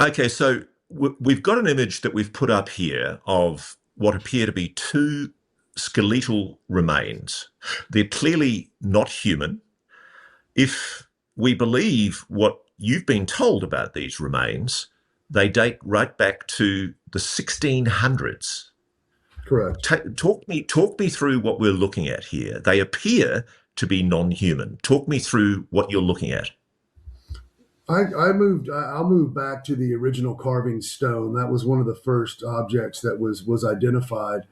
Okay, so we've got an image that we've put up here of what appear to be two skeletal remains. They're clearly not human. If we believe what you've been told about these remains, they date right back to the 1600s. Correct. Talk me through what we're looking at here. They appear to be non-human. Talk me through what you're looking at. I'll move back to the original carving stone. That was one of the first objects that was identified.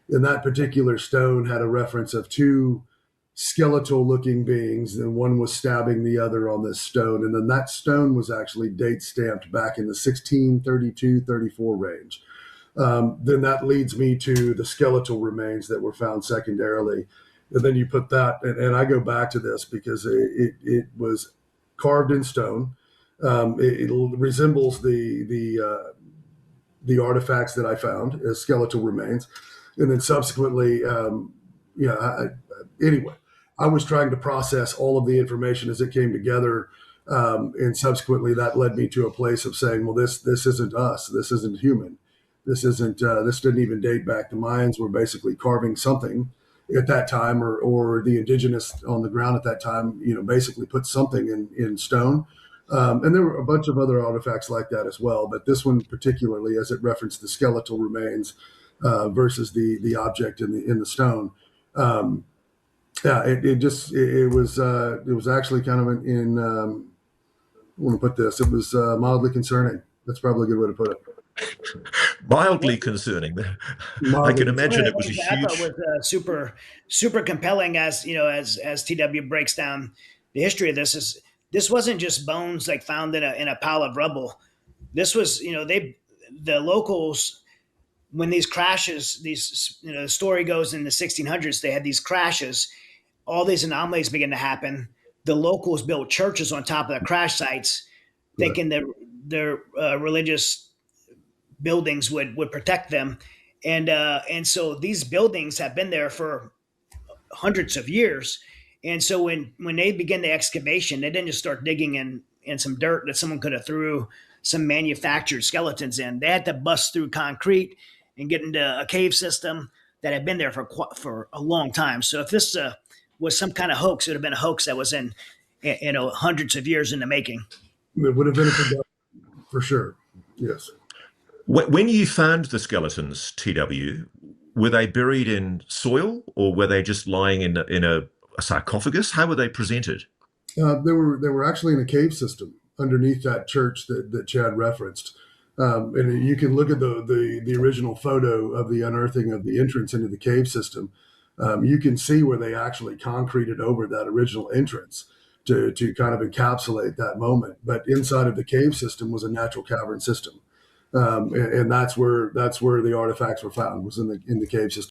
And that particular stone had a reference of two skeletal looking beings, and one was stabbing the other on this stone. And then that stone was actually date stamped back in the 1632-34 range. Then that leads me to the skeletal remains that were found secondarily. And then you put that, and I go back to this because it was carved in stone. It resembles the artifacts that I found as skeletal remains, and then subsequently, anyway, I was trying to process all of the information as it came together, and subsequently that led me to a place of saying, well, this isn't us, this isn't human, this didn't even date back. The Mayans were basically carving something at that time, or the indigenous on the ground at that time, basically put something in stone. And there were a bunch of other artifacts like that as well, but this one particularly, as it referenced the skeletal remains versus the object in the stone. Yeah, it was actually kind of I want to put this. It was mildly concerning. That's probably a good way to put it. Mildly concerning. I Mildly can concerning. One imagine of it the was a things that I thought huge. was super compelling, as as TW breaks down the history of this, is this wasn't just bones like found in a pile of rubble. This was, the locals, when these crashes, the story goes in the 1600s, they had these crashes, all these anomalies begin to happen. The locals built churches on top of the crash sites, Right. thinking that their religious buildings would protect them, and so these buildings have been there for hundreds of years. And so when they began the excavation, they didn't just start digging in some dirt that someone could have threw some manufactured skeletons in. They had to bust through concrete and get into a cave system that had been there for a long time. So if this was some kind of hoax, it would have been a hoax that was in hundreds of years in the making. It would have been a production for sure. Yes. When you found the skeletons, TW, were they buried in soil or were they just lying in a sarcophagus? How were they presented? They were actually in a cave system underneath that church that Chad referenced. And you can look at the original photo of the unearthing of the entrance into the cave system. You can see where they actually concreted over that original entrance to kind of encapsulate that moment. But inside of the cave system was a natural cavern system. And that's where the artifacts were found, was in the cave system.